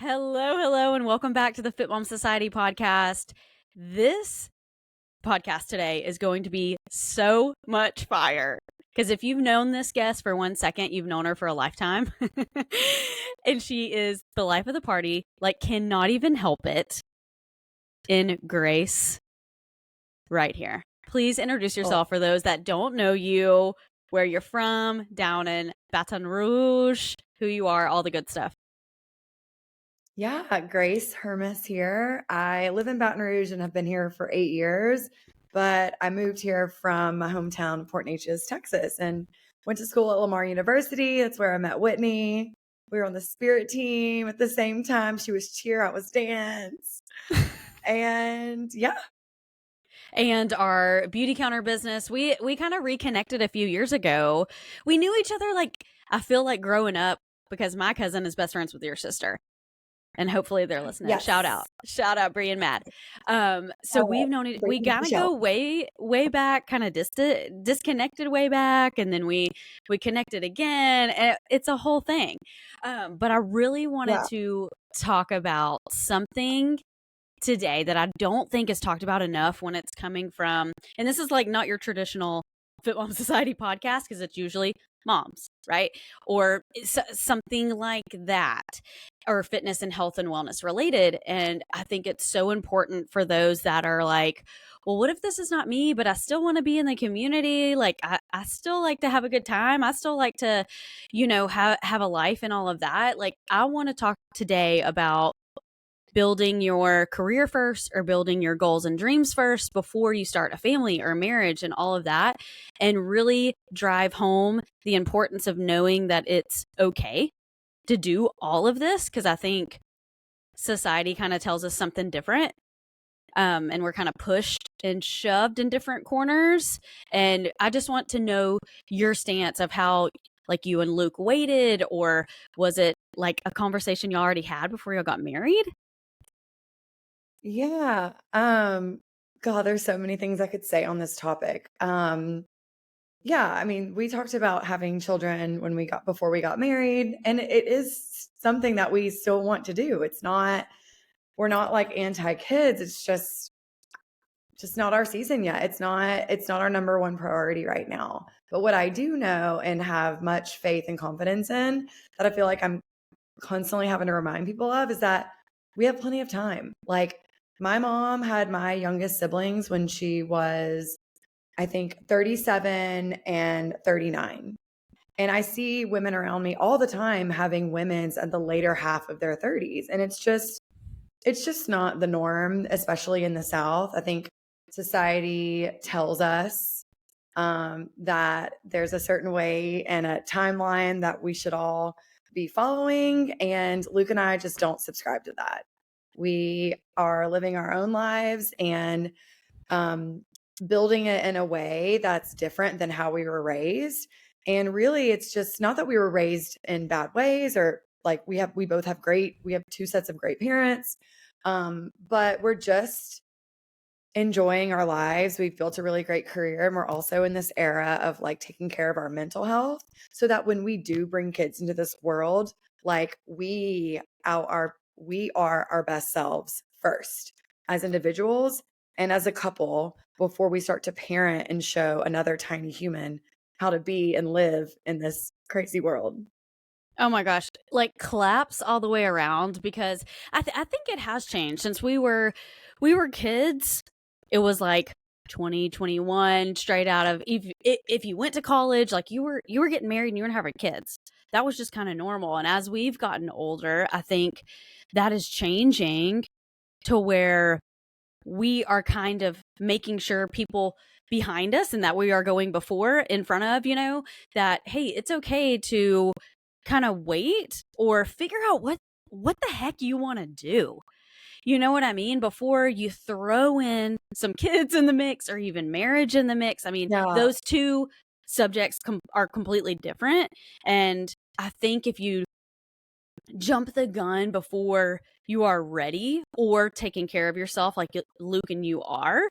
Hello, hello, and welcome back to the Fit Mom Society podcast. This podcast today is going to be so much fire because if you've known this guest for 1 second, you've known her for a lifetime. And she is the life of the party, like cannot even help it, in Grace right here. Please introduce yourself for those that don't know you, where you're from, down in Baton Rouge, who you are, all the good stuff. Yeah, Grace Hermes here. I live in Baton Rouge and have been here for 8 years, but I moved here from my hometown, Port Neches, Texas, and went to school at Lamar University. That's where I met Whitney. We were on the spirit team at the same time. She was cheer, I was dance. And yeah. And our beauty counter business, we kind of reconnected a few years ago. We knew each other, like, I feel like growing up, because my cousin is best friends with your sister. And hopefully they're listening. Yes. Shout out, Bree and Matt. So we've known it. We gotta go way back, kind of disconnected way back, and then we connected again. And it's a whole thing. But I really wanted to talk about something today that I don't think is talked about enough when it's coming from, and this is like not your traditional Fit Mom Society podcast because it's usually moms, right? Or something like that, or fitness and health and wellness related. And I think it's so important for those that are like, well, what if this is not me, but I still want to be in the community? Like, I still like to have a good time. I still like to, have a life and all of that. Like, I want to talk today about building your career first or building your goals and dreams first before you start a family or marriage and all of that, and really drive home the importance of knowing that it's okay to do all of this, because I think society kind of tells us something different. And we're kind of pushed and shoved in different corners. And I just want to know your stance of how, like, you and Luke waited, or was it like a conversation you already had before you got married? Yeah. God, there's so many things I could say on this topic. Yeah, I mean, we talked about having children before we got married, and it is something that we still want to do. We're not like anti-kids. It's just not our season yet. It's not our number one priority right now. But what I do know and have much faith and confidence in, that I feel like I'm constantly having to remind people of, is that we have plenty of time. Like, my mom had my youngest siblings when she was, I think, 37 and 39. And I see women around me all the time having women's at the later half of their 30s. And it's just not the norm, especially in the South. I think society tells us that there's a certain way and a timeline that we should all be following. And Luke and I just don't subscribe to that. We are living our own lives and building it in a way that's different than how we were raised. And really, it's just not that we were raised in bad ways, or like we have two sets of great parents. But we're just enjoying our lives. We've built a really great career, and we're also in this era of like taking care of our mental health, so that when we do bring kids into this world, like we are our best selves first as individuals and as a couple before we start to parent and show another tiny human how to be and live in this crazy world. Oh my gosh, like claps all the way around, because I think it has changed since we were kids. It was like 2021 straight out of, if you went to college, like you were getting married and you were having kids. That was just kind of normal. And as we've gotten older, I think that is changing to where we are kind of making sure people behind us and that we are going before in front of, that, hey, it's okay to kind of wait or figure out what the heck you want to do. You know what I mean? Before you throw in some kids in the mix or even marriage in the mix. I mean, those two subjects are completely different. And I think if you jump the gun before you are ready or taking care of yourself like Luke and you are,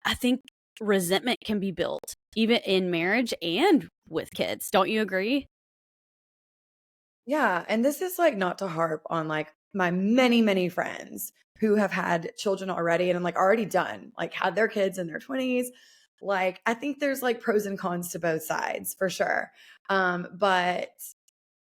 I think resentment can be built even in marriage and with kids. Don't you agree? Yeah, and this is, like, not to harp on, like, my many, many friends who have had children already and I'm, like, already done, like, had their kids in their 20s. Like, I think there's, like, pros and cons to both sides for sure. But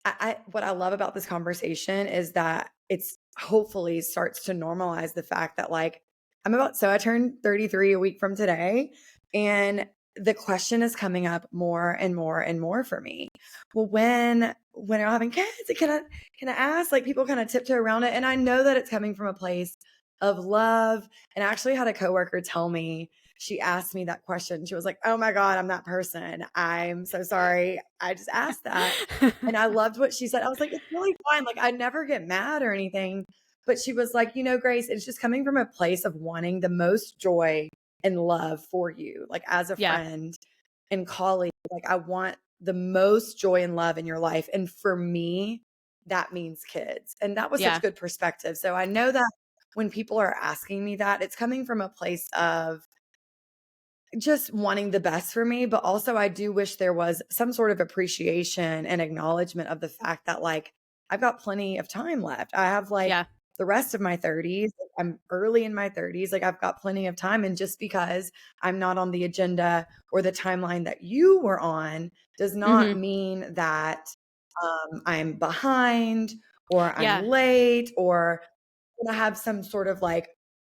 I what I love about this conversation is that it's hopefully starts to normalize the fact that, like, I turned 33 a week from today, and the question is coming up more and more and more for me. Well, when I'm having kids, can I ask? Like, people kinda tiptoe around it, and I know that it's coming from a place of love, and I actually had a coworker tell me, she asked me that question. She was like, "Oh my god, I'm that person. I'm so sorry. I just asked that." And I loved what she said. I was like, "It's really fine." Like, I never get mad or anything. But she was like, Grace, it's just coming from a place of wanting the most joy and love for you, like as a Yeah. friend and colleague. Like, I want the most joy and love in your life. And for me, that means kids." And that was such Yeah. good perspective. So I know that when people are asking me that, it's coming from a place of just wanting the best for me, but also I do wish there was some sort of appreciation and acknowledgement of the fact that, like, I've got plenty of time left. I have, like, Yeah. the rest of my 30s. I'm early in my 30s. Like, I've got plenty of time. And just because I'm not on the agenda or the timeline that you were on does not Mhm. mean that I'm behind or I'm Yeah. late or gonna have some sort of, like,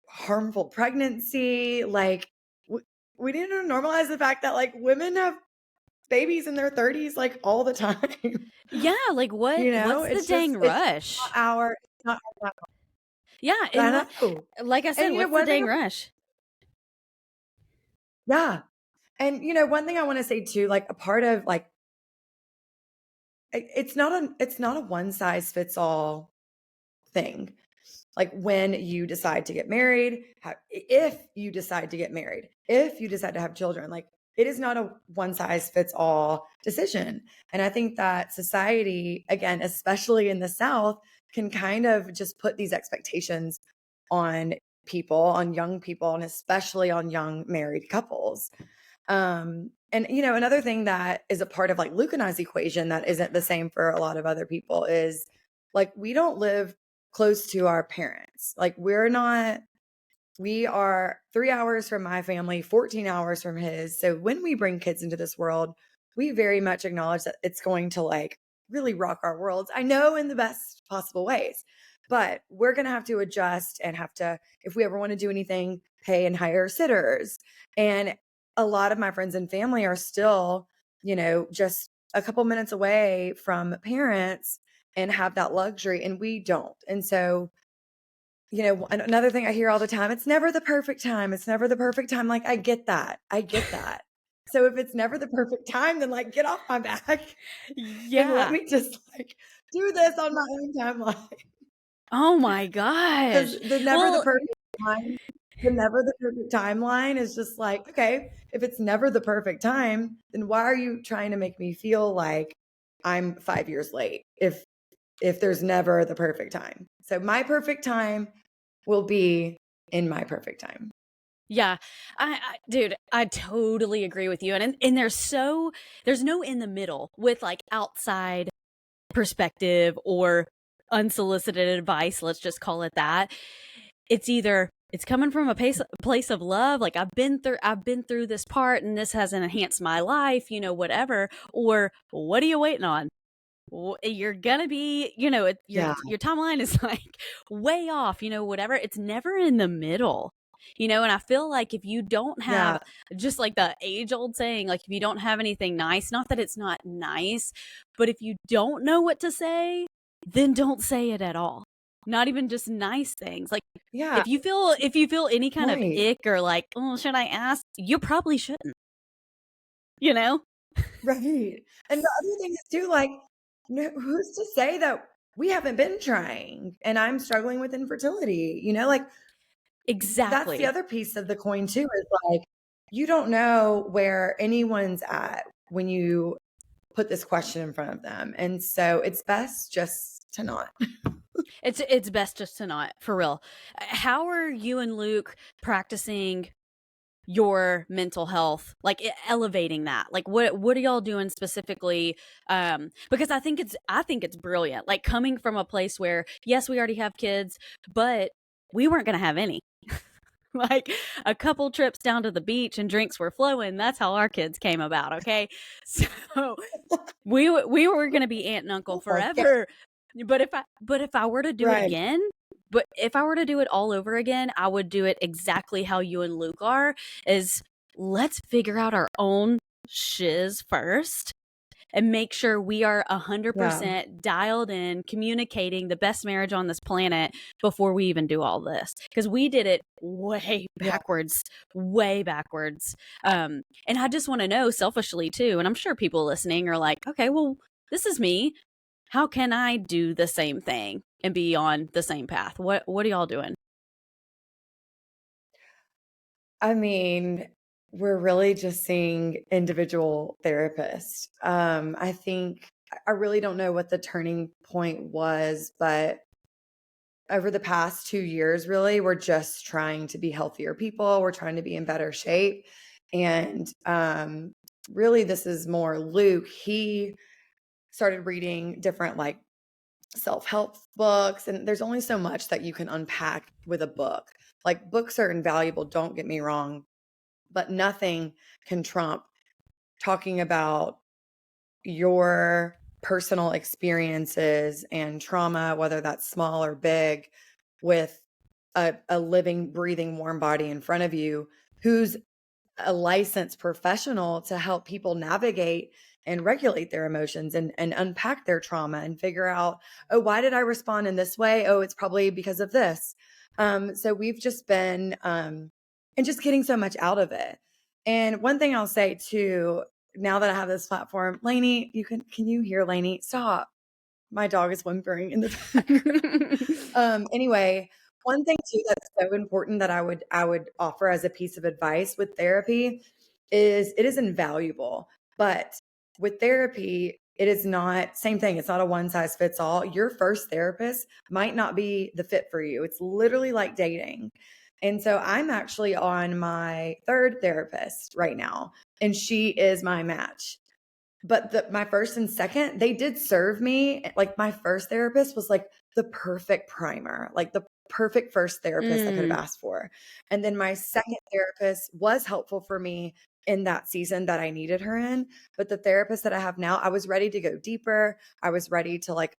harmful pregnancy. Like, we need to normalize the fact that, like, women have babies in their 30s, like, all the time. Yeah, like, what's the It's dang just rush? it's not our time. Yeah, I and know. like I said, And, what's the one thing dang rush? yeah. And, one thing I wanna say too, like, a part of, like, it's not a one size fits all thing. Like, when you decide to get married, if you decide to get married, if you decide to have children, like, it is not a one size fits all decision. And I think that society, again, especially in the South, can kind of just put these expectations on people, on young people, and especially on young married couples. And another thing that is a part of, like, Luke and I's equation that isn't the same for a lot of other people is, like, we don't live close to our parents. Like, we are 3 hours from my family, 14 hours from his. So when we bring kids into this world, we very much acknowledge that it's going to, like, really rock our worlds. I know, in the best possible ways. But we're going to have to adjust and have to, if we ever want to do anything, pay and hire sitters. And a lot of my friends and family are still, just a couple minutes away from parents and have that luxury, and we don't. And so, another thing I hear all the time, "It's never the perfect time. It's never the perfect time." Like, I get that. I get that. So if it's never the perfect time, then, like, get off my back and let Yeah. me just, like, do this on my own timeline. Oh my 'Cause gosh. the Well, never the perfect timeline is just like, okay, if it's never the perfect time, then why are you trying to make me feel like I'm 5 years late if there's never the perfect time? So my perfect time will be in my perfect time. yeah. Dude, I totally agree with you, and there's no in the middle with, like, outside perspective or unsolicited advice, let's just call it that. It's either it's coming from a place of love, like, I've been through this part and this has enhanced my life, whatever, or what are you waiting on? You're gonna be, Yeah, your timeline is like way off, whatever. It's never in the middle. And I feel like if you don't have, yeah, just like the age old saying, like, if you don't have anything nice, not that it's not nice, but if you don't know what to say, then don't say it at all. Not even just nice things. Like, yeah, if you feel any kind of right, ick or like, oh, should I ask? You probably shouldn't, you know? right. And the other thing is too, like, who's to say that we haven't been trying and I'm struggling with infertility, like, that's the Exactly. other piece of the coin too, is like, you don't know where anyone's at when you put this question in front of them. And so it's best just to not. It's best just to not, for real. How are you and Luke practicing your mental health, like elevating that? Like what are y'all doing specifically? Because I think it's brilliant. Like coming from a place where, yes, we already have kids, but we weren't going to have any. Like a couple trips down to the beach and drinks were flowing. That's how our kids came about. Okay. So we were going to be aunt and uncle forever. But if I were to do it again, but if I were to do it all over again, I would do it exactly how you and Luke are, is let's figure out our own shiz first and make sure we are 100% dialed in, communicating the best marriage on this planet before we even do all this. Because we did it way backwards. And I just want to know selfishly too, and I'm sure people listening are like, okay, well, this is me. How can I do the same thing and be on the same path? What are y'all doing? I mean, we're really just seeing individual therapists. I think I really don't know what the turning point was, but over the past 2 years, really, we're just trying to be healthier people. We're trying to be in better shape. And really, this is more Luke. He started reading different like self-help books, and there's only so much that you can unpack with a book. Like books are invaluable, don't get me wrong, but nothing can trump talking about your personal experiences and trauma, whether that's small or big, with a living, breathing, warm body in front of you who's a licensed professional to help people navigate and regulate their emotions and unpack their trauma and figure out, oh, why did I respond in this way? Oh, it's probably because of this. So we've just been and just getting so much out of it. And one thing I'll say too, now that I have this platform, Lainey, can you hear Lainey? Stop. My dog is whimpering in the background. Anyway, one thing too that's so important that I would offer as a piece of advice with therapy is it is invaluable. But with therapy, it is not same thing. It's not a one size fits all. Your first therapist might not be the fit for you. It's literally like dating. And so I'm actually on my third therapist right now, and she is my match. But my first and second, they did serve me. Like my first therapist was like the perfect primer, like the perfect first therapist I could have asked for. And then my second therapist was helpful for me in that season that I needed her in. But the therapist that I have now, I was ready to go deeper. I was ready to like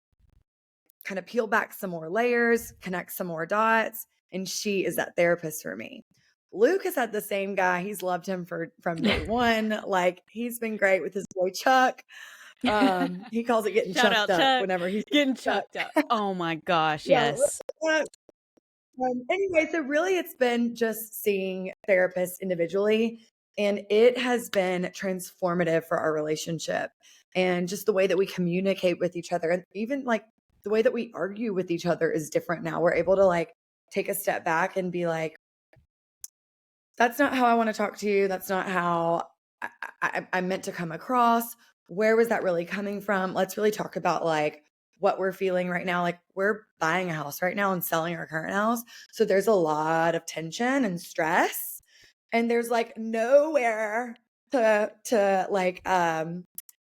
kind of peel back some more layers, connect some more dots. And she is that therapist for me. Luke has had the same guy. He's loved him from day one. Like he's been great with his boy Chuck. He calls it getting chucked up Chuck. Whenever he's getting chucked up. Oh my gosh, yes. Anyway, so really it's been just seeing therapists individually, and it has been transformative for our relationship and just the way that we communicate with each other. And even like the way that we argue with each other is different now. We're able to like take a step back and be like, that's not how I want to talk to you. That's not how I meant to come across. Where was that really coming from? Let's really talk about like what we're feeling right now. Like we're buying a house right now and selling our current house. So there's a lot of tension and stress, and there's like nowhere to like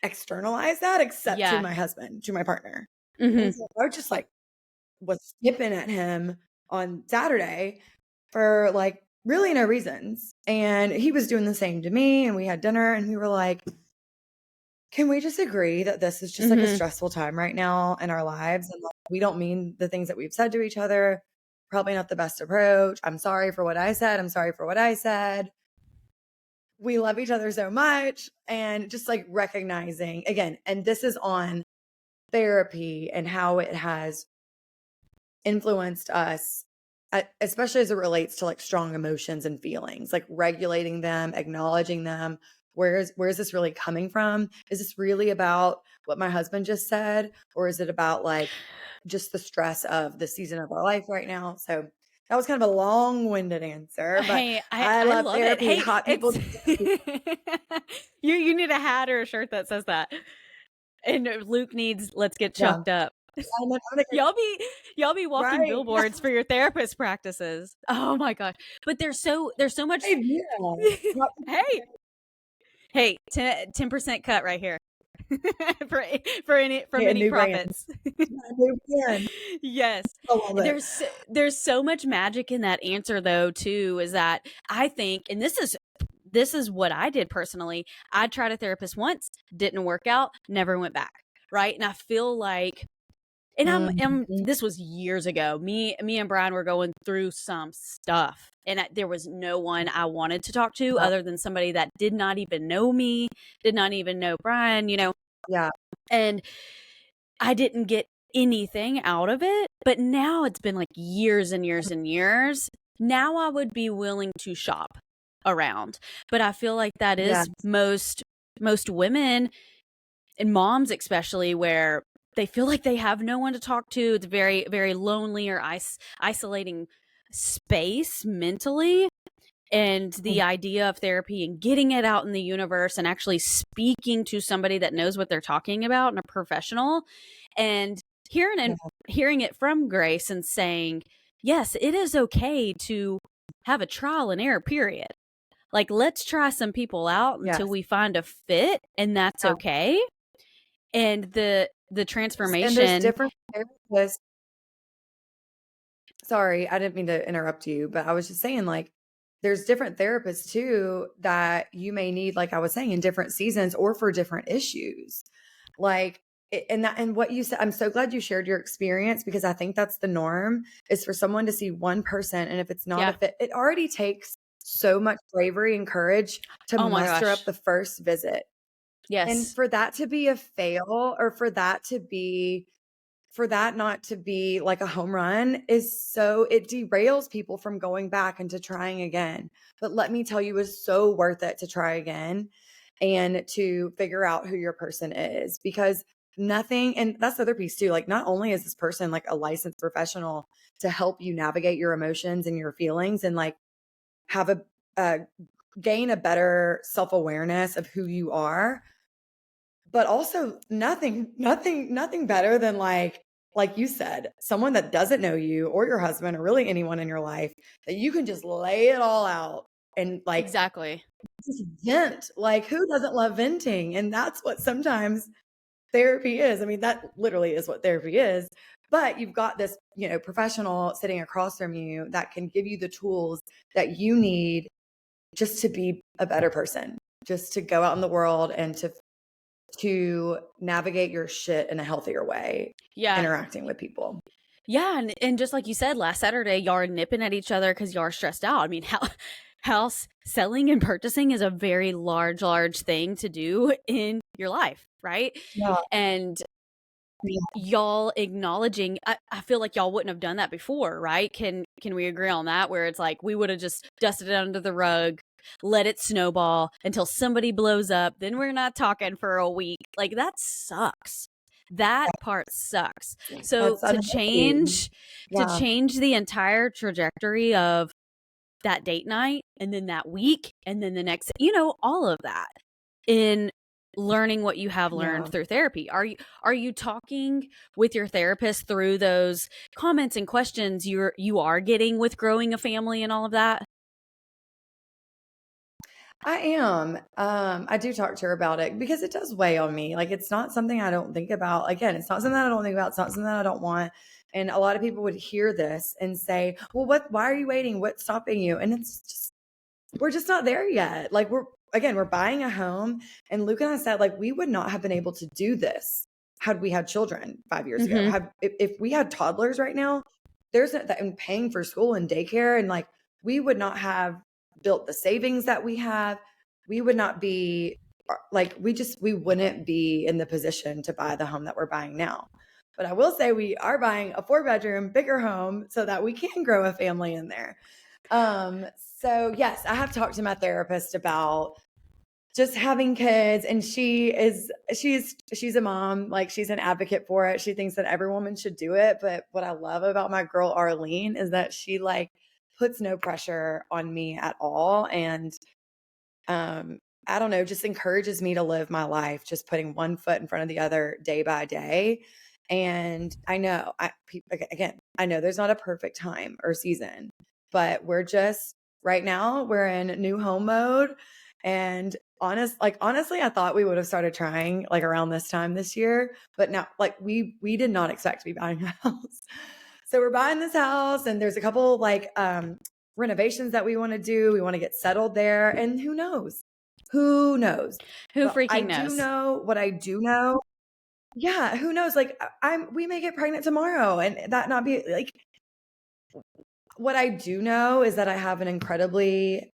externalize that except to my husband, to my partner. And so I just like was snipping at him on Saturday for like really no reasons. And he was doing the same to me, and we had dinner and we were like, can we just agree that this is just like a stressful time right now in our lives? And like, we don't mean the things that we've said to each other. Probably not the best approach. I'm sorry for what I said. I'm sorry for what I said. We love each other so much. And just like recognizing again, and this is on therapy and how it has influenced us, especially as it relates to like strong emotions and feelings, like regulating them, acknowledging them. Where is this really coming from? Is this really about what my husband just said? Or is it about like just the stress of the season of our life right now? So that was kind of a long-winded answer, but hey, I love therapy. Hey, hot people. you need a hat or a shirt that says that. And Luke needs, let's get chucked up. Y'all be walking Right. billboards for your therapist practices. Oh my gosh. But there's so much Hey, hey, 10% cut right here. for from Hey, a any new brand. profits. A new brand. Yes. I love it. There's so much magic in that answer though too, is that I think, and this is what I did personally. I tried a therapist once, didn't work out, never went back. Right. And I feel like, and Mhm. this was years ago. Me and Brian were going through some stuff, and there was no one I wanted to talk to Yeah. other than somebody that did not even know me, did not even know Brian, Yeah. and I didn't get anything out of it. But now it's been like years and years and years. Now I would be willing to shop around, but I feel like that Yeah. is most women and moms especially, where they feel like they have no one to talk to. It's very, very lonely or isolating space mentally. And the idea of therapy and getting it out in the universe and actually speaking to somebody that knows what they're talking about and a professional, and hearing it from Grace and saying, yes, it is okay to have a trial and error period. Like, let's try some people out until Yes. we find a fit, and that's Yeah. okay. And the And there's transformation. different therapists. Sorry, I didn't mean to interrupt you, but I was just saying, like, there's different therapists too that you may need, like I was saying, in different seasons or for different issues. Like, and what you said, I'm so glad you shared your experience, because I think that's the norm, is for someone to see one person. And if it's not a Yeah. fit, it already takes so much bravery and courage to Oh my muster gosh. up the first visit. And Yes. for that to be a fail, or for that not to be like a home run, is so, it derails people from going back and to trying again. But let me tell you, it's so worth it to try again and to figure out who your person is, because nothing, and that's the other piece too, like, not only is this person like a licensed professional to help you navigate your emotions and your feelings and like have a gain a better self-awareness of who you are, but also nothing better than like you said, someone that doesn't know you or your husband or really anyone in your life, that you can just lay it all out and like Exactly. just vent. Like, who doesn't love venting? And that's what sometimes therapy is. I mean, that literally is what therapy is. But you've got this, professional sitting across from you that can give you the tools that you need just to be a better person, just to go out in the world and to navigate your shit in a healthier way, Yeah. interacting with people. Yeah. And just like you said, last Saturday, y'all are nipping at each other because y'all are stressed out. I mean, house selling and purchasing is a very large thing to do in your life, right? Yeah. And y'all acknowledging, I feel like y'all wouldn't have done that before, right? Can we agree on that? Where it's like we would have just dusted it under the rug, let it snowball until somebody blows up, then we're not talking for a week. Like, that sucks. That part sucks. So That's unhealthy. to Yeah. change the entire trajectory of that date night, and then that week, and then the next, all of that in learning what you have learned Yeah. through therapy. Are you talking with your therapist through those comments and questions you are getting with growing a family and all of that? I am. I do talk to her about it because it does weigh on me. Like, it's not something I don't think about. Again, it's not something that I don't think about. It's not something that I don't want. And a lot of people would hear this and say, well, why are you waiting? What's stopping you? And it's just, we're just not there yet. Like, we're buying a home. And Luke and I said, like, we would not have been able to do this had we had children 5 years ago. If we had toddlers right now, there's that, and paying for school and daycare, and like, we would not have built the savings that we have. We would not be like, we wouldn't be in the position to buy the home that we're buying now. But I will say, we are buying a 4-bedroom, bigger home so that we can grow a family in there. So yes, I have talked to my therapist about just having kids, and she's a mom. Like, she's an advocate for it. She thinks that every woman should do it. But what I love about my girl Arlene is that she like puts no pressure on me at all. And I don't know, just encourages me to live my life, just putting one foot in front of the other day by day. And I know, again, I know there's not a perfect time or season, but we're just right now, we're in new home mode. And honestly, I thought we would have started trying like around this time this year, but now like we did not expect to be buying a house. So we're buying this house, and there's a couple like renovations that we want to do. We want to get settled there, and who knows? Who knows? Who But I freaking do knows? know what I do know. Yeah, who knows? Like we may get pregnant tomorrow and that not be like, what I do know is that I have an incredibly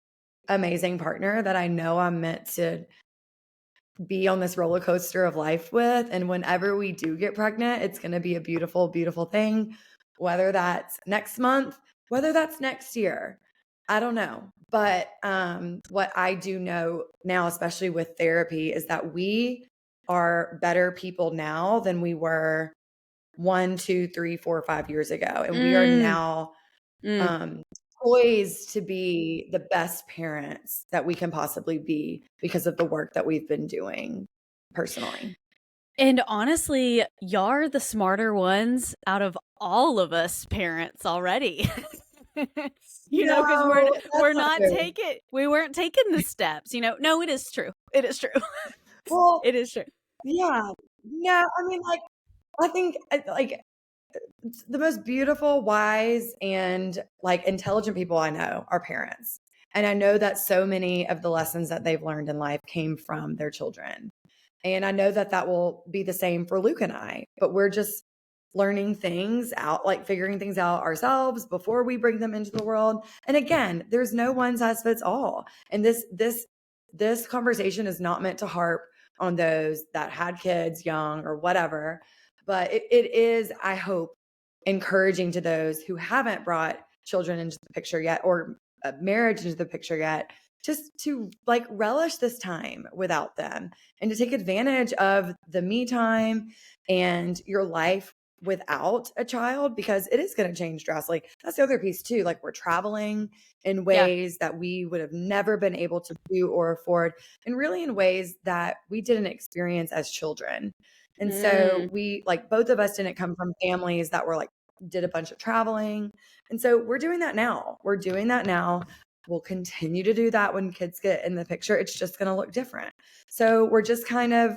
amazing partner that I know I'm meant to be on this roller coaster of life with. And whenever we do get pregnant, it's going to be a beautiful, beautiful thing, whether that's next month, whether that's next year. I don't know. But what I do know now, especially with therapy, is that we are better people now than we were 1, 2, 3, 4, 5 years ago. And we are now poised to be the best parents that we can possibly be because of the work that we've been doing personally. And honestly, y'all are the smarter ones out of all of us parents already. You know, because we weren't taking the steps, you know. No, it is true. It is true. Well, it is true. Yeah. No, I mean, like, I think like the most beautiful, wise, and like intelligent people I know are parents. And I know that so many of the lessons that they've learned in life came from their children. And I know that that will be the same for Luke and I, but we're just learning things out, like figuring things out ourselves before we bring them into the world. And again, there's no one size fits all. And this conversation is not meant to harp on those that had kids young or whatever, but it is, I hope, encouraging to those who haven't brought children into the picture yet or marriage into the picture yet, just to like relish this time without them and to take advantage of the me time and your life without a child, because it is going to change drastically. That's the other piece too. Like, we're traveling in ways that we would have never been able to do or afford, and really in ways that we didn't experience as children. And so we, like, both of us didn't come from families that were like, did a bunch of traveling. And so we're doing that now. We're doing that now. We'll continue to do that when kids get in the picture. It's just going to look different. So we're just kind of,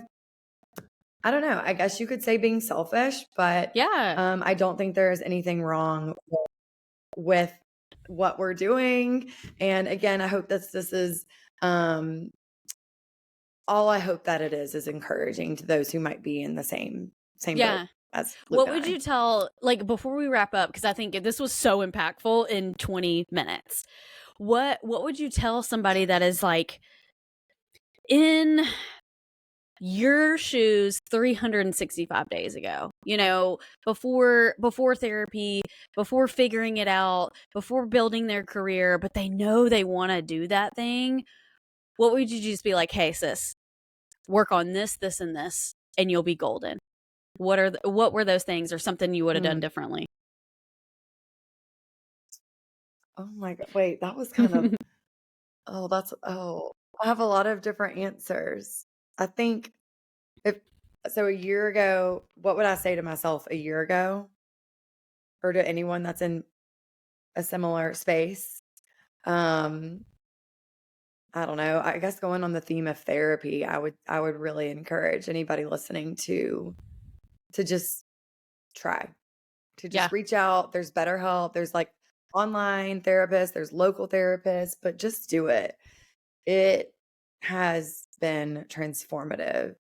I don't know, I guess you could say being selfish, but yeah, I don't think there's anything wrong with what we're doing. And again, I hope that this is all I hope that it is encouraging to those who might be in the same boat as Luke what would you tell, like, before we wrap up, because I think this was so impactful in 20 minutes, what would you tell somebody that is like in your shoes 365 days ago, you know, before therapy, before figuring it out, before building their career, but they know they want to do that thing? What would you just be like, hey sis, work on this, this, and this, and you'll be golden? What were those things, or something you would have done differently? Oh my God. Wait, that was kind of, I have a lot of different answers. I think a year ago, what would I say to myself a year ago, or to anyone that's in a similar space? I don't know. I guess going on the theme of therapy, I would really encourage anybody listening to just try, to just reach out. There's BetterHelp. There's like online therapists. There's local therapists, but just do it. It has been transformative.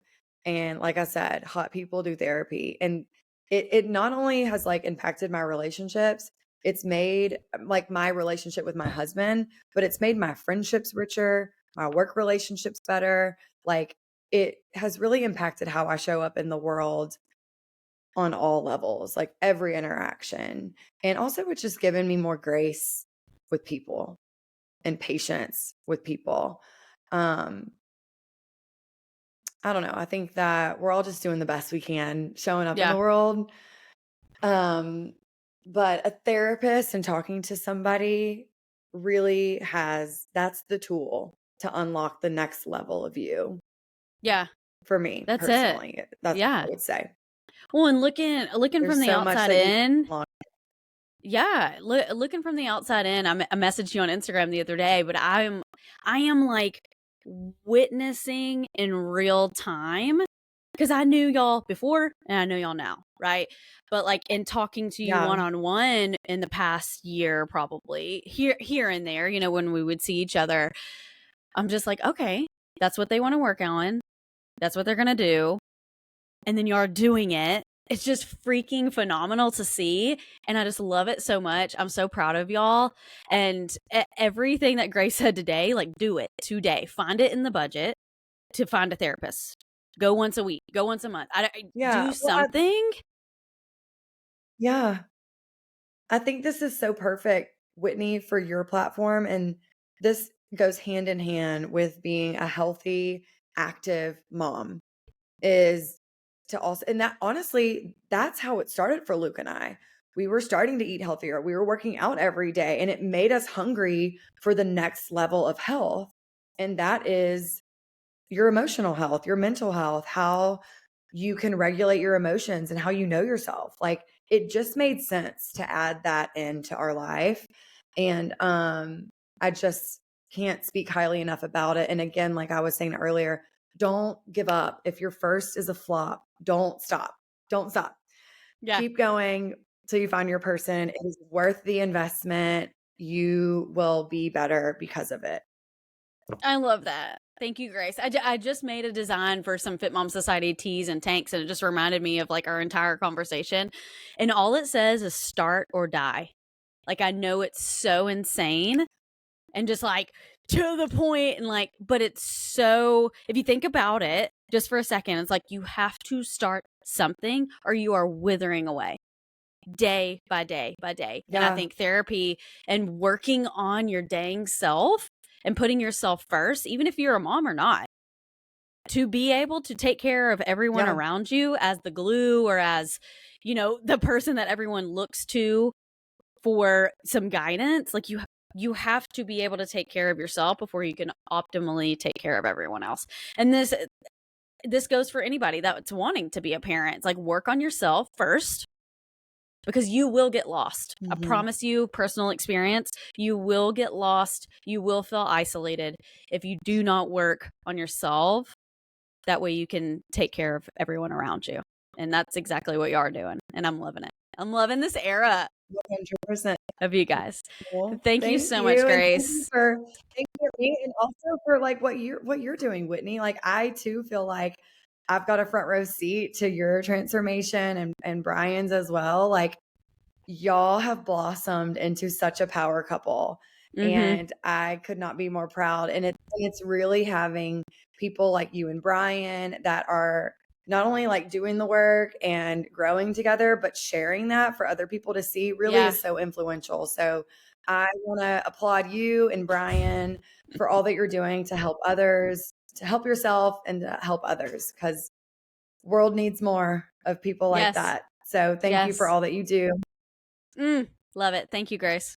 And like I said, hot people do therapy, and it not only has like impacted my relationships, it's made like my relationship with my husband, but it's made my friendships richer, my work relationships better. Like, it has really impacted how I show up in the world on all levels, like every interaction. And also, it's just given me more grace with people and patience with people. I don't know. I think that we're all just doing the best we can showing up in the world. But a therapist and talking to somebody really that's the tool to unlock the next level of you. Yeah. For me, That's personally. it. That's what I would say. Well, and looking from There's the so much outside that you in, can. yeah, looking from the outside in, I messaged you on Instagram the other day, but I am like witnessing in real time because I knew y'all before and I know y'all now, right? But like in talking to you Yeah. one on one in the past year, probably here and there, you know, when we would see each other, I'm just like, okay, that's what they want to work on. That's what they're gonna do, and then you're doing it. It's just freaking phenomenal to see. And I just love it so much. I'm so proud of y'all. And everything that Grace said today, like, do it today. Find it in the budget to find a therapist. Go once a week, go once a month. Yeah. Do Well, something. yeah. I think this is so perfect, Whitney, for your platform. And this goes hand in hand with being a healthy, active mom, is to also, and that honestly, that's how it started for Luke and I. We were starting to eat healthier. We were working out every day, and it made us hungry for the next level of health. And that is your emotional health, your mental health, how you can regulate your emotions and how you know yourself. Like it just made sense to add that into our life. And I just can't speak highly enough about it. And again, like I was saying earlier, don't give up. If your first is a flop, don't stop. Don't stop. Yeah, Keep going till you find your person. It is worth the investment. You will be better because of it. I love that. Thank you, Grace. I just made a design for some Fit Mom Society tees and tanks, and it just reminded me of like our entire conversation. And all it says is start or die. Like, I know it's so insane and just like to the point, and like, but it's so, if you think about it just for a second, it's like you have to start something or you are withering away day by day by day. And I Yeah. think therapy and working on your dang self and putting yourself first, even if you're a mom or not, to be able to take care of everyone Yeah. around you as the glue or as, you know, the person that everyone looks to for some guidance. Like you have to be able to take care of yourself before you can optimally take care of everyone else. And this goes for anybody that's wanting to be a parent. It's like work on yourself first because you will get lost. I Mhm. promise you, personal experience, you will get lost. You will feel isolated if you do not work on yourself. That way you can take care of everyone around you. And that's exactly what you are doing. And I'm loving it. I'm loving this era 100%. of you guys. Cool. Thank you Thank so much, you, and Grace. thank you for me, and also for like what you're doing, Whitney. Like I too feel like I've got a front row seat to your transformation and Brian's as well. Like y'all have blossomed into such a power couple, Mm-hmm. and I could not be more proud. And it's really having people like you and Brian that are not only like doing the work and growing together, but sharing that for other people to see really Yeah. is so influential. So I want to applaud you and Brian for all that you're doing to help others, to help yourself and to help others, because world needs more of people like Yes. that. So thank you for Yes. all that you do. Love it. Thank you, Grace.